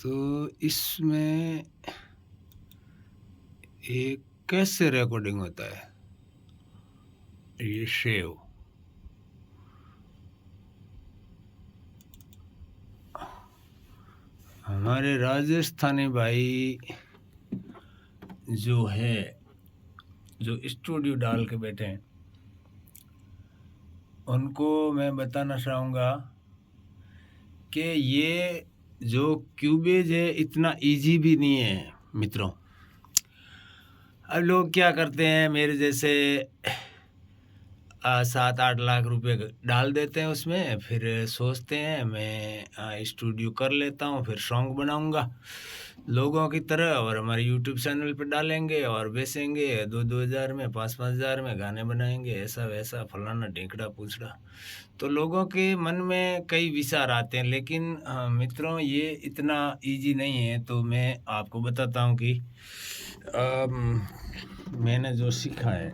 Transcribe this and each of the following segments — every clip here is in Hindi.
तो इसमें एक कैसे रिकॉर्डिंग होता है, ये सेव। हमारे राजस्थानी भाई जो है, जो स्टूडियो डाल के बैठे हैं, उनको मैं बताना चाहूँगा कि ये जो क्यूबेज है इतना इजी भी नहीं है मित्रों। अब लोग क्या करते हैं, मेरे जैसे 7-8 लाख रुपए डाल देते हैं उसमें, फिर सोचते हैं मैं स्टूडियो कर लेता हूँ, फिर सॉन्ग बनाऊंगा लोगों की तरह और हमारे यूट्यूब चैनल पे डालेंगे और बेचेंगे 2-2 हज़ार में, 5-5 हज़ार में गाने बनाएंगे, ऐसा वैसा फलाना ढिंकड़ा पूछड़ा। तो लोगों के मन में कई विचार आते हैं, लेकिन मित्रों ये इतना इजी नहीं है। तो मैं आपको बताता हूँ कि मैंने जो सीखा है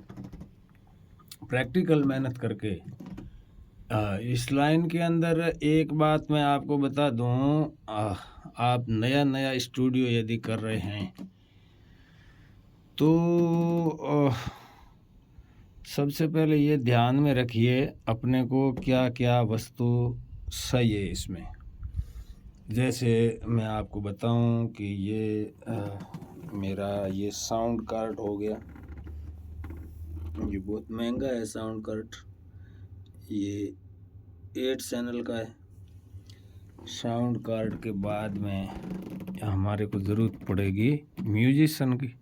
प्रैक्टिकल मेहनत करके, इस लाइन के अंदर एक बात मैं आपको बता दूं, आप नया स्टूडियो यदि कर रहे हैं तो सबसे पहले ये ध्यान में रखिए अपने को क्या क्या वस्तु सही है इसमें। जैसे मैं आपको बताऊं कि ये मेरा ये साउंड कार्ड हो गया, ये बहुत महंगा है साउंड कार्ड, ये 8 चैनल का है। साउंड कार्ड के बाद में हमारे को ज़रूरत पड़ेगी म्यूजिशन की,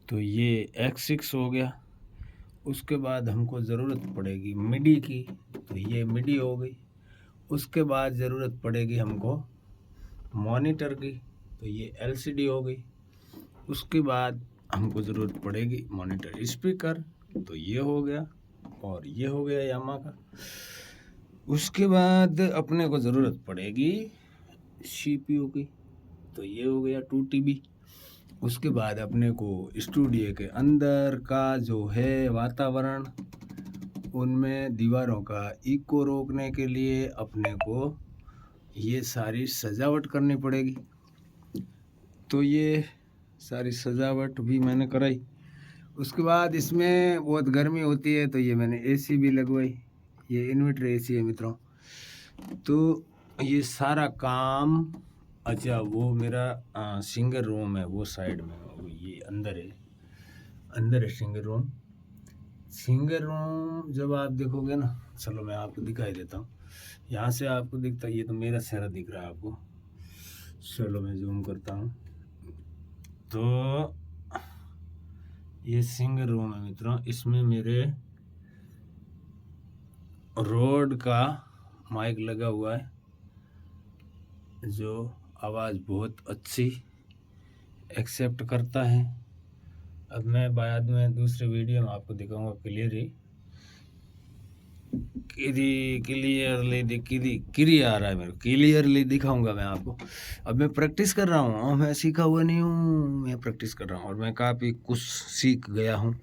तो ये X6 हो गया। उसके बाद हमको ज़रूरत पड़ेगी मिडी की, तो ये मिडी हो गई। उसके बाद ज़रूरत पड़ेगी हमको मॉनिटर की, तो ये LCD हो गई। उसके बाद हमको ज़रूरत पड़ेगी मॉनिटर स्पीकर, तो ये हो गया, और ये हो गया यामा का। उसके बाद अपने को ज़रूरत पड़ेगी CPU की, तो ये हो गया 2 TB। उसके बाद अपने को स्टूडियो के अंदर का जो है वातावरण, उनमें दीवारों का इको रोकने के लिए अपने को ये सारी सजावट करनी पड़ेगी। तो ये सारी सजावट भी मैंने कराई। उसके बाद इसमें बहुत गर्मी होती है, तो ये मैंने AC भी लगवाई, ये इन्वर्टर AC है मित्रों। तो ये सारा काम, अच्छा वो मेरा सिंगर रूम है, वो साइड में, वो ये अंदर है सिंगर रूम। सिंगर रूम जब आप देखोगे ना, चलो मैं आपको दिखाई देता हूँ। यहाँ से आपको दिखता है, ये तो मेरा चेहरा दिख रहा है आपको, चलो मैं जूम करता हूँ। तो ये सिंगर रूम है मित्रों, इसमें मेरे रोड का माइक लगा हुआ है जो आवाज़ बहुत अच्छी एक्सेप्ट करता है। अब मैं बाद में दूसरे वीडियो में आपको दिखाऊंगा क्लियरली आ रहा है मेरे, क्लियरली दिखाऊंगा मैं आपको। अब मैं प्रैक्टिस कर रहा हूँ, मैं सीखा हुआ नहीं हूँ, मैं प्रैक्टिस कर रहा हूँ और मैं काफ़ी कुछ सीख गया हूँ।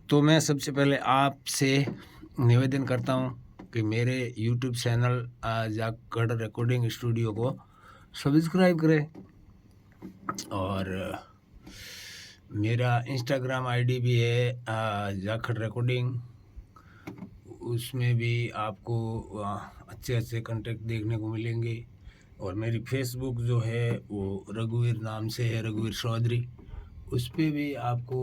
तो मैं सबसे पहले आपसे निवेदन करता हूँ कि मेरे YouTube channel Jakhar recording studio को सब्सक्राइब करें, और मेरा इंस्टाग्राम ID भी है जाखड़ रिकॉर्डिंग, उसमें भी आपको अच्छे कंटेंट देखने को मिलेंगे। और मेरी फेसबुक जो है वो रघुवीर नाम से है, रघुवीर चौधरी, उस पर भी आपको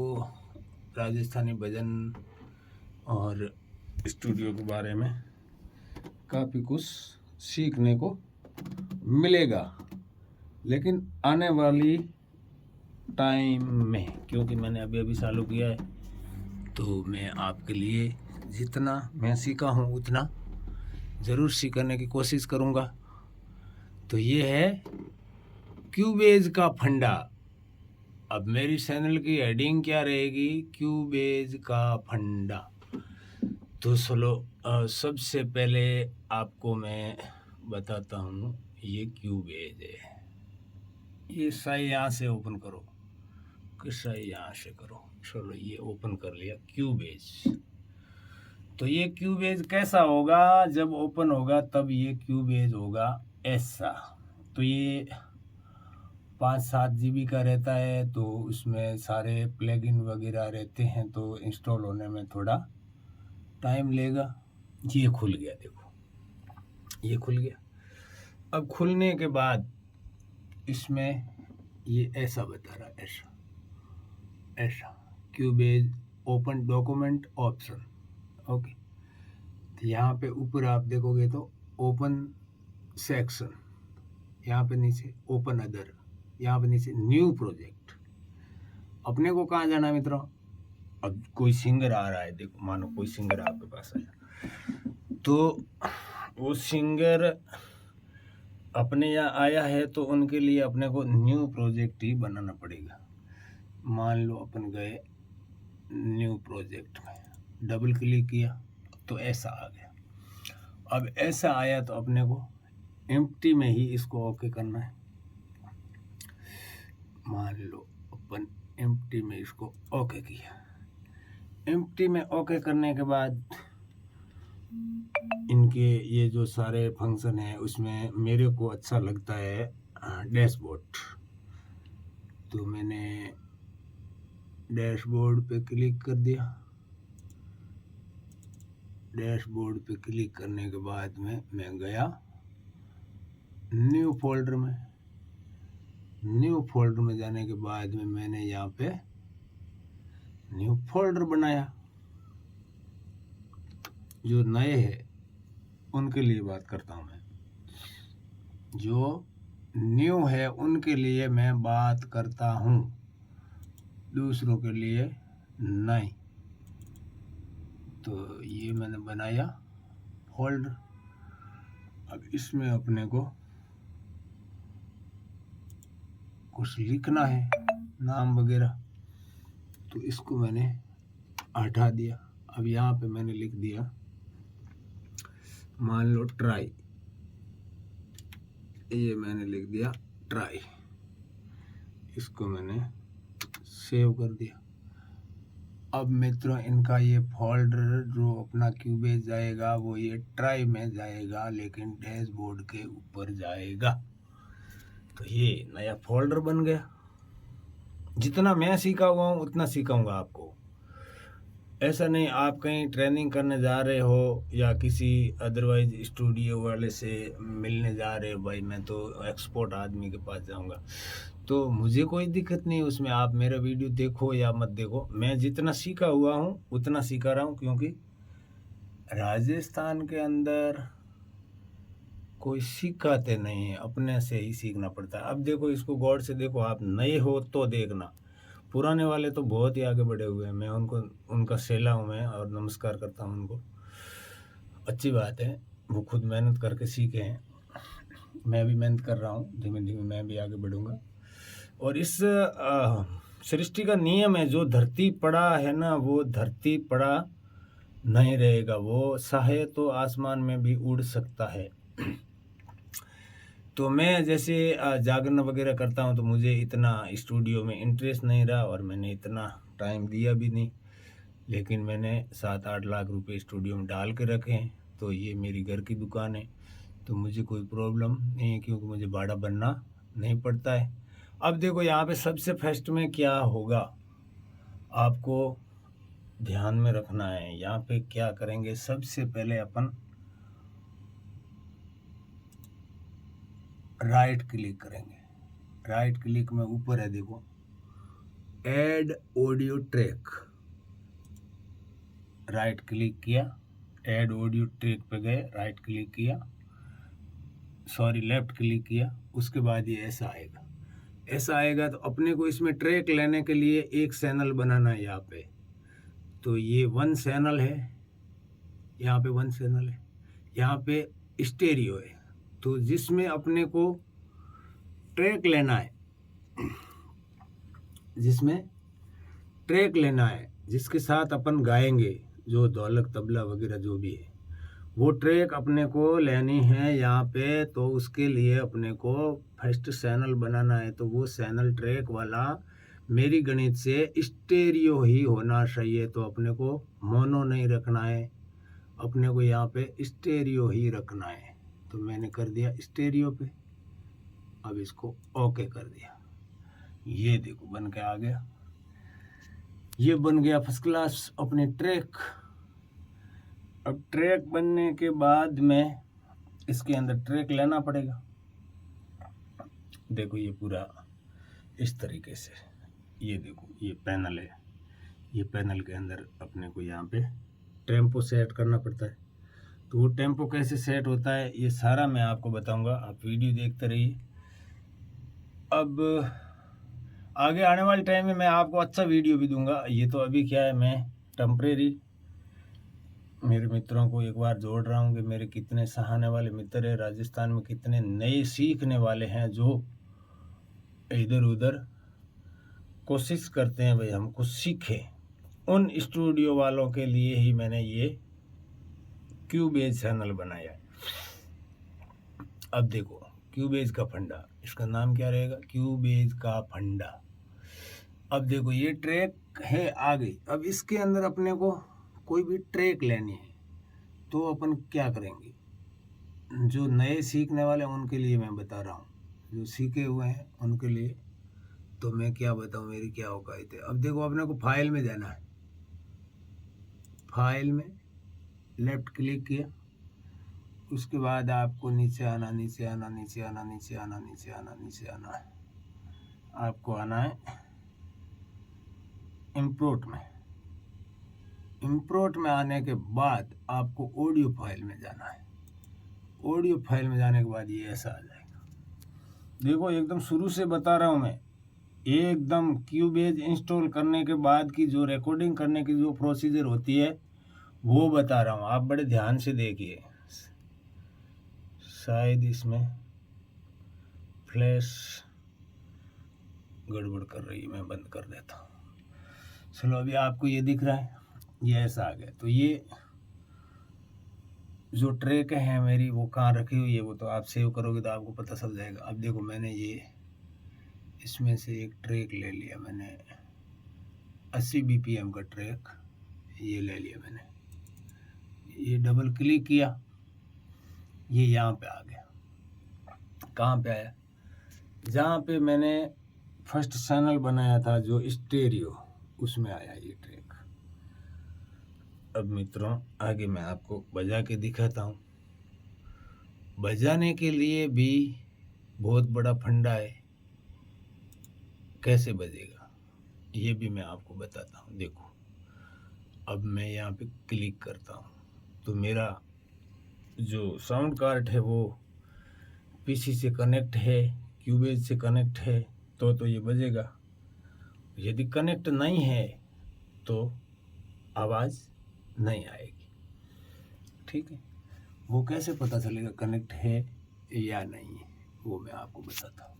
राजस्थानी भजन और स्टूडियो के बारे में काफ़ी कुछ सीखने को मिलेगा। लेकिन आने वाली टाइम में, क्योंकि मैंने अभी चालू किया है, तो मैं आपके लिए जितना मैं सीखा हूँ उतना ज़रूर सीखने की कोशिश करूँगा। तो ये है क्यूबेज का फंडा। अब मेरी चैनल की हेडिंग क्या रहेगी, क्यूबेज का फंडा। तो चलो सबसे पहले आपको मैं बताता हूँ, ये क्यूबेज है। ये साई यहाँ से ओपन करो, कि साई यहाँ से करो, चलो ये ओपन कर लिया क्यूबेज। तो ये क्यूबेज कैसा होगा, जब ओपन होगा तब ये क्यूबेज होगा ऐसा। तो ये 5-7 GB का रहता है, तो उसमें सारे प्लगइन वगैरह रहते हैं, तो इंस्टॉल होने में थोड़ा टाइम लेगा। ये खुल गया, देखो ये खुल गया। अब खुलने के बाद इसमें ये ऐसा बता रहा है, ऐसा क्यूबेज ओपन डॉक्यूमेंट ऑप्शन। ओके, तो यहाँ पे ऊपर आप देखोगे तो ओपन सेक्शन, यहाँ पे नीचे ओपन अदर, यहाँ पे नीचे न्यू प्रोजेक्ट। अपने को कहाँ जाना है मित्रों? अब कोई सिंगर आ रहा है, देखो मानो कोई सिंगर आपके पास आया, तो वो सिंगर अपने यहाँ आया है, तो उनके लिए अपने को न्यू प्रोजेक्ट ही बनाना पड़ेगा। मान लो अपन गए न्यू प्रोजेक्ट में, डबल क्लिक किया तो ऐसा आ गया। अब ऐसा आया तो अपने को एम्प्टी में ही इसको ओके करना है। मान लो अपन एम्प्टी में इसको ओके किया। एम्प्टी में ओके करने के बाद इनके ये जो सारे फंक्शन है, उसमें मेरे को अच्छा लगता है डैशबोर्ड। तो मैंने डैशबोर्ड पे क्लिक कर दिया। डैशबोर्ड पे क्लिक करने के बाद में मैं गया न्यू फोल्डर में। न्यू फोल्डर में जाने के बाद में मैंने यहाँ पे न्यू फोल्डर बनाया। जो नए हैं उनके लिए बात करता हूँ मैं, जो न्यू है उनके लिए मैं बात करता हूँ, दूसरों के लिए नहीं। तो ये मैंने बनाया फोल्डर। अब इसमें अपने को कुछ लिखना है, नाम वगैरह, तो इसको मैंने हटा दिया। अब यहाँ पे मैंने लिख दिया, मान लो ट्राई, ये मैंने लिख दिया ट्राई। इसको मैंने सेव कर दिया। अब मित्रों इनका ये फोल्डर जो अपना क्यूबेज जाएगा वो ये ट्राई में जाएगा, लेकिन डैशबोर्ड के ऊपर जाएगा। तो ये नया फोल्डर बन गया। जितना मैं सीखा हुआ हूँ उतना सिखाऊंगा आपको। ऐसा नहीं आप कहीं ट्रेनिंग करने जा रहे हो या किसी अदरवाइज स्टूडियो वाले से मिलने जा रहे हो, भाई मैं तो एक्सपर्ट आदमी के पास जाऊंगा, तो मुझे कोई दिक्कत नहीं उसमें। आप मेरा वीडियो देखो या मत देखो, मैं जितना सीखा हुआ हूँ उतना सीखा रहा हूँ, क्योंकि राजस्थान के अंदर कोई सिखाते नहीं है, अपने से ही सीखना पड़ता है। अब देखो इसको गौर से देखो, आप नए हो तो देखना, पुराने वाले तो बहुत ही आगे बढ़े हुए हैं। मैं उनको उनका सेला हूँ मैं, और नमस्कार करता हूँ उनको। अच्छी बात है, वो खुद मेहनत करके सीखे हैं, मैं भी मेहनत कर रहा हूँ, धीमे धीमे मैं भी आगे बढ़ूँगा। और इस सृष्टि का नियम है, जो धरती पड़ा है ना वो धरती पड़ा नहीं रहेगा, वो चाहे तो आसमान में भी उड़ सकता है। तो मैं जैसे जागरण वगैरह करता हूँ, तो मुझे इतना स्टूडियो में इंटरेस्ट नहीं रहा और मैंने इतना टाइम दिया भी नहीं, लेकिन मैंने 7-8 लाख रुपए स्टूडियो में डाल के रखे हैं। तो ये मेरी घर की दुकान है, तो मुझे कोई प्रॉब्लम नहीं है, क्योंकि मुझे बड़ा बनना नहीं पड़ता है। अब देखो यहाँ पे सबसे फर्स्ट में क्या होगा आपको ध्यान में रखना है। यहाँ पे क्या करेंगे, सबसे पहले अपन राइट क्लिक करेंगे। राइट क्लिक में ऊपर है देखो add audio track, right click किया, ऐड ऑडियो ट्रैक पे गए, राइट क्लिक किया, सॉरी लेफ्ट क्लिक किया, उसके बाद ये ऐसा आएगा। ऐसा आएगा तो अपने को इसमें ट्रैक लेने के लिए एक चैनल बनाना है यहाँ पे। तो ये 1 चैनल है, यहाँ पे 1 चैनल है, यहाँ पे स्टेरियो है। तो जिसमें अपने को ट्रैक लेना है, जिसमें ट्रैक लेना है जिसके साथ अपन गाएंगे, जो ढोलक तबला वगैरह जो भी है, वो ट्रैक अपने को लेनी है यहाँ पे। तो उसके लिए अपने को फर्स्ट चैनल बनाना है, तो वो चैनल ट्रैक वाला मेरी गणित से स्टेरियो ही होना चाहिए। तो अपने को मोनो नहीं रखना है, अपने को यहाँ पे स्टेरियो ही रखना है। तो मैंने कर दिया स्टेरियो पे, अब इसको ओके कर दिया। ये देखो बन के आ गया, ये बन गया फर्स्ट क्लास अपने ट्रैक। अब ट्रैक बनने के बाद में इसके अंदर ट्रैक लेना पड़ेगा। देखो ये पूरा इस तरीके से, ये देखो ये पैनल है, ये पैनल के अंदर अपने को यहाँ पे टेम्पो सेट करना पड़ता है। तो वो टेम्पो कैसे सेट होता है ये सारा मैं आपको बताऊंगा, आप वीडियो देखते रहिए। अब आगे आने वाले टाइम में मैं आपको अच्छा वीडियो भी दूंगा। ये तो अभी क्या है, मैं टेम्परेरी मेरे मित्रों को एक बार जोड़ रहा हूँ कि मेरे कितने सहाने वाले मित्र हैं, राजस्थान में कितने नए सीखने वाले हैं जो इधर उधर कोशिश करते हैं भाई हम कुछ सीखें। उन स्टूडियो वालों के लिए ही मैंने ये क्यूबेज चैनल बनाया है। अब देखो क्यूबेज का फंडा, इसका नाम क्या रहेगा, क्यूबेज का फंडा। अब देखो ये ट्रैक है आ गई। अब इसके अंदर अपने को कोई भी ट्रैक लेनी है तो अपन क्या करेंगे, जो नए सीखने वाले हैं उनके लिए मैं बता रहा हूँ, जो सीखे हुए हैं उनके लिए तो मैं क्या बताऊँ, मेरी क्या औकात है। अब देखो अपने को फाइल में जाना है, फाइल में लेफ्ट क्लिक किया, उसके बाद आपको नीचे आना, नीचे आना, नीचे आना, नीचे आना, नीचे आना, नीचे आना है। आपको आना है इम्पोर्ट में। इम्पोर्ट में आने के बाद आपको ऑडियो फाइल में जाना है। ऑडियो फाइल में जाने के बाद ये ऐसा आ जाएगा। देखो एकदम शुरू से बता रहा हूँ मैं, एकदम क्यूबेज इंस्टॉल करने के बाद की जो रिकॉर्डिंग करने की जो प्रोसीजर होती है वो बता रहा हूँ, आप बड़े ध्यान से देखिए। शायद इसमें फ्लैश गड़बड़ कर रही है, मैं बंद कर देता हूँ। चलो अभी आपको ये दिख रहा है, ये ऐसा आ गया। तो ये जो ट्रैक है मेरी वो कहाँ रखी हुई है वो तो आप सेव करोगे तो आपको पता चल जाएगा। अब देखो मैंने ये इसमें से एक ट्रैक ले लिया, मैंने 80 BPM का ट्रैक ये ले लिया मैंने। ये डबल क्लिक किया, ये यहाँ पे आ गया। कहाँ पे आया, जहाँ पे मैंने फर्स्ट चैनल बनाया था जो स्टेरियो, उसमें आया ये ट्रैक। अब मित्रों आगे मैं आपको बजा के दिखाता हूँ। बजाने के लिए भी बहुत बड़ा फंडा है, कैसे बजेगा ये भी मैं आपको बताता हूँ। देखो अब मैं यहाँ पे क्लिक करता हूँ तो मेरा जो साउंड कार्ड है वो पीसी से कनेक्ट है, क्यूबेज से कनेक्ट है तो ये बजेगा। यदि कनेक्ट नहीं है तो आवाज़ नहीं आएगी। ठीक है, वो कैसे पता चलेगा कनेक्ट है या नहीं है वो मैं आपको बताता हूँ।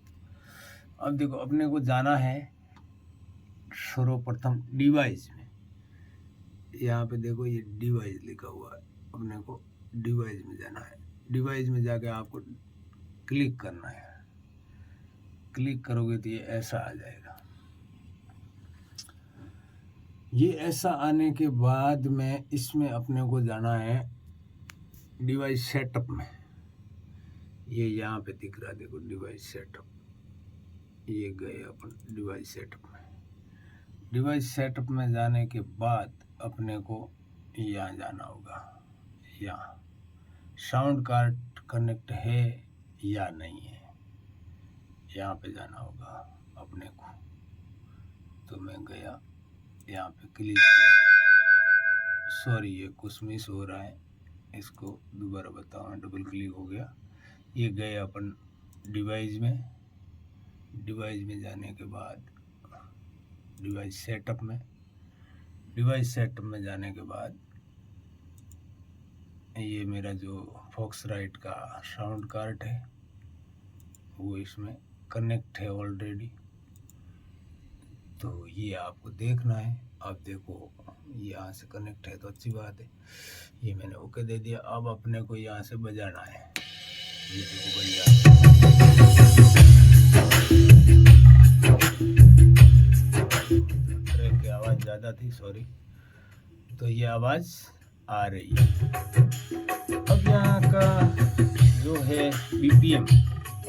अब देखो अपने को जाना है सर्वप्रथम डिवाइस में। यहाँ पे देखो ये डिवाइस लिखा हुआ है, अपने को डिवाइस में जाना है। डिवाइस में जाके आपको क्लिक करना है। क्लिक करोगे तो ये ऐसा आ जाएगा। ये ऐसा आने के बाद में इसमें अपने को जाना है डिवाइस सेटअप में। ये यहाँ पे दिख रहा है देखो डिवाइस सेटअप, ये गए अपन डिवाइस सेटअप में। डिवाइस सेटअप में जाने के बाद अपने को यहाँ जाना होगा, यहाँ साउंड कार्ड कनेक्ट है या नहीं है यहाँ पे जाना होगा अपने को। तो मैं गया, यहाँ पे क्लिक किया। सॉरी ये कुछ मिस हो रहा है, इसको दोबारा बताओ। डबल क्लिक हो गया, ये गए अपन डिवाइस में। डिवाइस में जाने के बाद डिवाइस सेटअप में, डिवाइस सेटअप में जाने के बाद ये मेरा जो फॉक्सराइट का साउंड कार्ड है वो इसमें कनेक्ट है ऑलरेडी। तो ये आपको देखना है। अब देखो यहाँ से कनेक्ट है तो अच्छी बात है, ये मैंने ओके दे दिया। अब अपने को यहाँ से बजाना है, ये देखो बज रहा है। ट्रैक की आवाज़ ज़्यादा थी, सॉरी। तो ये आवाज़ आ रही है। अब यहाँ का जो है BPM,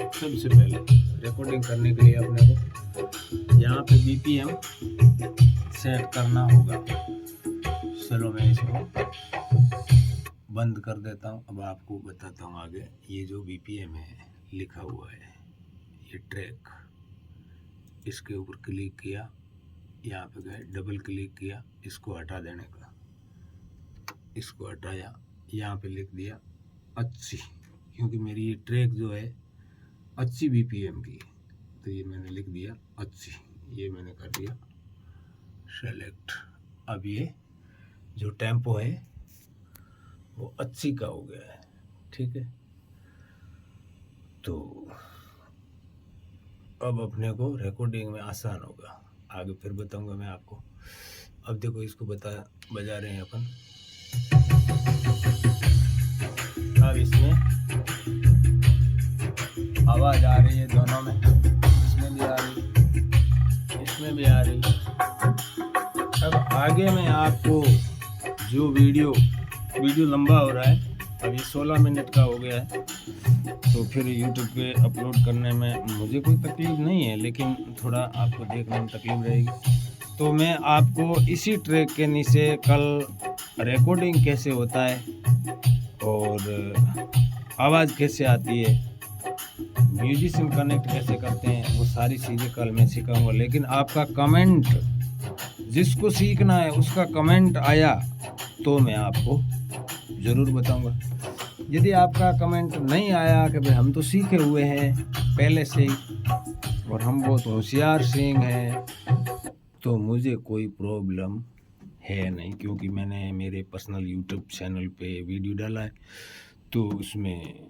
सबसे पहले रिकॉर्डिंग करने के लिए अपने को यहाँ पे BPM सेट करना होगा। चलो मैं इसको बंद कर देता हूँ। अब आपको बताता हूँ आगे। ये जो BPM है लिखा हुआ है, ये ट्रैक, इसके ऊपर क्लिक किया, यहाँ पे गए, डबल क्लिक किया, इसको हटा देने का, इसको हटाया, यहाँ पे लिख दिया 80, क्योंकि मेरी ये ट्रैक जो है 80 BPM की, तो ये मैंने लिख दिया 80, ये मैंने कर दिया सेलेक्ट। अब ये जो टेम्पो है वो 80 का हो गया है, ठीक है। तो अब अपने को रिकॉर्डिंग में आसान होगा, आगे फिर बताऊंगा मैं आपको। अब देखो इसको बजा रहे हैं अपन। अब इसमें आवाज आ रही है दोनों में, इसमें भी आ रही, इसमें भी आ रही। अब आगे में आपको जो वीडियो लंबा हो रहा है, अब ये 16 मिनट का हो गया है, तो फिर YouTube पे अपलोड करने में मुझे कोई तकलीफ नहीं है, लेकिन थोड़ा आपको देखने में तकलीफ रहेगी। तो मैं आपको इसी ट्रैक के नीचे कल रिकॉर्डिंग कैसे होता है और आवाज़ कैसे आती है, म्यूजिशियन कनेक्ट कैसे करते हैं, वो सारी चीज़ें कल मैं सिखाऊंगा। लेकिन आपका कमेंट, जिसको सीखना है उसका कमेंट आया तो मैं आपको ज़रूर बताऊंगा। यदि आपका कमेंट नहीं आया कि भाई हम तो सीखे हुए हैं पहले से ही और हम बहुत होशियार सिंह हैं, तो मुझे कोई प्रॉब्लम है नहीं, क्योंकि मैंने मेरे पर्सनल यूट्यूब चैनल पे वीडियो डाला है, तो उसमें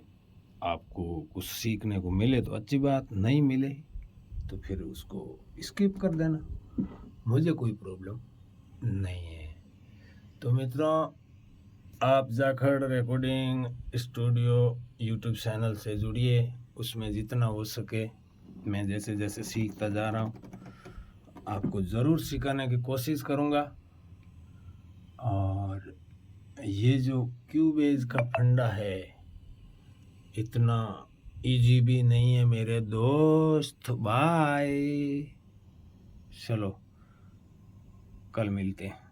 आपको कुछ सीखने को मिले तो अच्छी बात, नहीं मिले तो फिर उसको स्किप कर देना, मुझे कोई प्रॉब्लम नहीं है। तो मित्रों, आप Jakhar recording studio YouTube channel से जुड़िए, उसमें जितना हो सके मैं जैसे जैसे सीखता जा रहा हूँ आपको ज़रूर सिखाने की कोशिश करूँगा। और ये जो क्यूबेज का फंडा है इतना इजी भी नहीं है मेरे दोस्त। बाय, चलो कल मिलते हैं।